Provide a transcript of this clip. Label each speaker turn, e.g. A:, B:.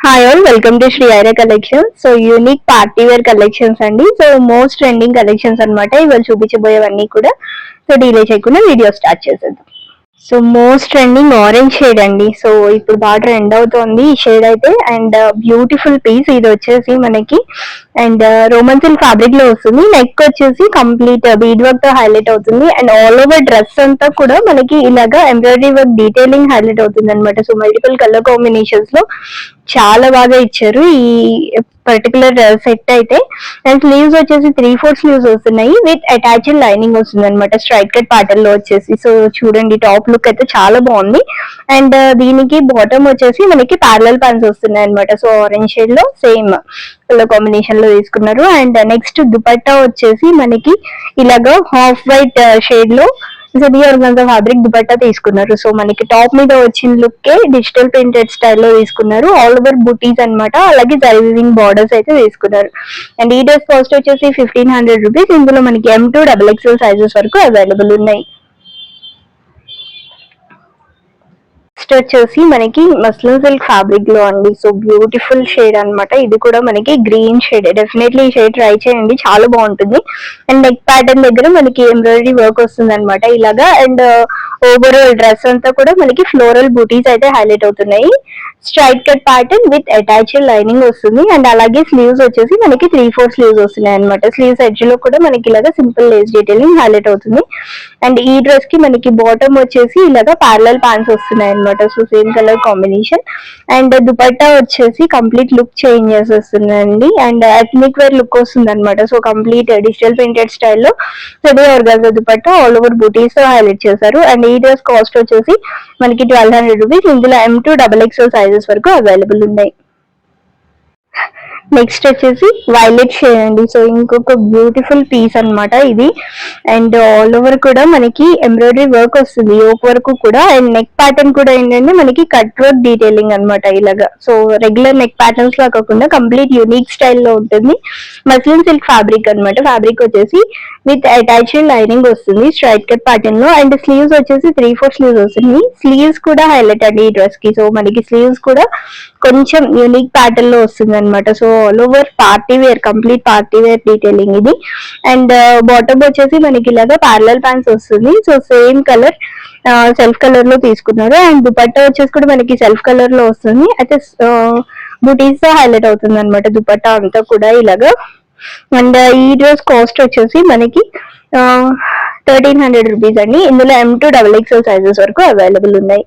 A: Hi all, welcome to Shri Aira collection. So unique party wear collections అండి. So most trending collections అనమాట ఇవాళ చూపించబోయేవన్నీ కూడా. సో డీలే చేయకుండా వీడియో స్టార్ట్ చేసేద్దాం. So most trending orange shade అండి. సో ఇప్పుడు బాగా ట్రెండ్ అవుతోంది ఈ షేడ్ అయితే. అండ్ బ్యూటిఫుల్ పీస్ ఇది వచ్చేసి మనకి. అండ్ రోమన్ సిల్క్ ఫ్యాబ్రిక్ లో వస్తుంది. నెక్ వచ్చేసి కంప్లీట్ బీడ్ వర్క్ తో హైలైట్ అవుతుంది. అండ్ ఆల్ ఓవర్ డ్రెస్ అంతా కూడా మనకి ఇలాగా ఎంబ్రాయిడరీ వర్క్ డీటెయిలింగ్ హైలైట్ అవుతుంది అనమాట. సో మల్టిపుల్ కలర్ కాంబినేషన్స్ లో చాలా బాగా ఇచ్చారు ఈ పర్టికులర్ సెట్ అయితే. అండ్ స్లీవ్స్ వచ్చేసి 3/4 స్లీవ్స్ వస్తున్నాయి విత్ అటాచ్డ్ లైనింగ్ వస్తుంది అనమాట, స్ట్రైట్ కట్ ప్యాటర్న్ లో వచ్చేసి. సో చూడండి, టాప్ లుక్ అయితే చాలా బాగుంది. అండ్ దీనికి బాటమ్ వచ్చేసి మనకి ప్యారలల్ ప్యాంట్స్ వస్తున్నాయి అనమాట. సో ఆరెంజ్ షేడ్ లో సేమ్ కలర్ కాంబినేషన్ లో తీసుకున్నారు. అండ్ నెక్స్ట్ దుపట్టా వచ్చేసి మనకి ఇలాగా హాఫ్ వైట్ షేడ్ లో సెమీ ఆర్గాన్జా ఫ్యాబ్రిక్ దుపట్టా తీసుకున్నారు. సో మనకి టాప్ మీద వచ్చిన లుక్ డిజిటల్ ప్రింటెడ్ స్టైల్లో తీసుకున్నారు. ఆల్ ఓవర్ బుటీస్ అనమాట, అలాగే జరీవింగ్ బార్డర్స్ అయితే తీసుకున్నారు. అండ్ ఈ డ్రెస్ కాస్ట్ వచ్చేసి 1500 రూపీస్. ఇందులో మనకి M2 XXL సైజెస్ వరకు అవైలబుల్ ఉన్నాయి. నెక్స్ట్ వచ్చేసి మనకి మస్లిన్ సిల్క్ ఫ్యాబ్రిక్ లో అండి. సో బ్యూటిఫుల్ షేడ్ అనమాట. ఇది కూడా మనకి గ్రీన్ షేడ్. డెఫినెట్లీ ఈ షేడ్ ట్రై చేయండి, చాలా బాగుంటుంది. అండ్ నెక్ ప్యాటర్న్ దగ్గర మనకి ఎంబ్రాయిడరీ వర్క్ వస్తుంది అనమాట ఇలాగా. అండ్ ఓవరాల్ డ్రెస్ అంతా కూడా మనకి ఫ్లోరల్ బూటీస్ అయితే హైలైట్ అవుతున్నాయి. Straight cut pattern with attached lining వస్తుంది. అండ్ అలాగే స్లీవ్స్ వచ్చేసి మనకి 3/4 స్లీవ్స్ వస్తున్నాయి అనమాట. స్లీవ్స్ ఎడ్జ్ లో కూడా మనకి ఇలాగా సింపుల్ లేస్ డీటెయిలింగ్ హైలైట్ అవుతుంది. అండ్ ఈ డ్రెస్ కి మనకి బాటమ్ వచ్చేసి ఇలాగా ప్యారలల్ ప్యాంట్స్ వస్తున్నాయి అనమాట. So same colour combination. And dupatta వచ్చేసి కంప్లీట్ లుక్ చేంజ్ చేసేస్తుందండి. అండ్ ఎథ్నిక్ వేర్ లుక్ వస్తుంది అనమాట. సో కంప్లీట్ డిజిటల్ ప్రింటెడ్ స్టైల్లో semi organza dupatta all over బూటీస్ తో హైలైట్ చేశారు. అండ్ ఈ డ్రెస్ కాస్ట్ వచ్చేసి మనకి 1200 రూపీస్. ఇందులో M2 XXL సైజెస్ వరకు అవైలబుల్ ఉన్నాయి. నెక్స్ట్ వచ్చేసి వైలెట్ షేడ్ అండి. సో ఇంకొక బ్యూటిఫుల్ పీస్ అనమాట ఇది. అండ్ ఆల్ ఓవర్ కూడా మనకి ఎంబ్రాయిడరీ వర్క్ వస్తుంది యోక్ వరకు కూడా. అండ్ నెక్ ప్యాటర్న్ కూడా ఏంటంటే మనకి కట్ వర్క్ డీటెయిలింగ్ అనమాట ఇలాగా. సో రెగ్యులర్ నెక్ ప్యాటర్న్స్ లా కాకుండా కంప్లీట్ యూనిక్ స్టైల్లో ఉంటుంది. మస్లిన్ సిల్క్ ఫ్యాబ్రిక్ అనమాట. ఫ్యాబ్రిక్ వచ్చేసి విత్ అటాచ్డ్ లైనింగ్ వస్తుంది స్ట్రైట్ కట్ ప్యాటర్న్ లో. అండ్ స్లీవ్స్ వచ్చేసి 3/4 స్లీవ్స్ వస్తుంది. స్లీవ్స్ కూడా హైలైట్ అండి ఈ డ్రెస్ కి. సో మనకి స్లీవ్స్ కూడా కొంచెం యూనిక్ ప్యాటర్న్ లో వస్తుంది అనమాట. So all over party wear, complete party wear detailing ఇది. అండ్ బాటమ్ వచ్చేసి మనకి ఇలాగా ప్యారలల్ ప్యాంట్స్ వస్తుంది. So same colour self colour లో తీసుకున్నారు. అండ్ దుపట్టా వచ్చేసి కూడా మనకి సెల్ఫ్ కలర్ లో వస్తుంది. అయితే బుటీస్ తో హైలైట్ అవుతుంది అనమాట దుపట్టా అంతా కూడా ఇలాగా. అండ్ ఈ డ్రెస్ కాస్ట్ వచ్చేసి మనకి 1300 రూపీస్ అండి. ఇందులో M2 XXL సైజెస్ వరకు అవైలబుల్ ఉన్నాయి.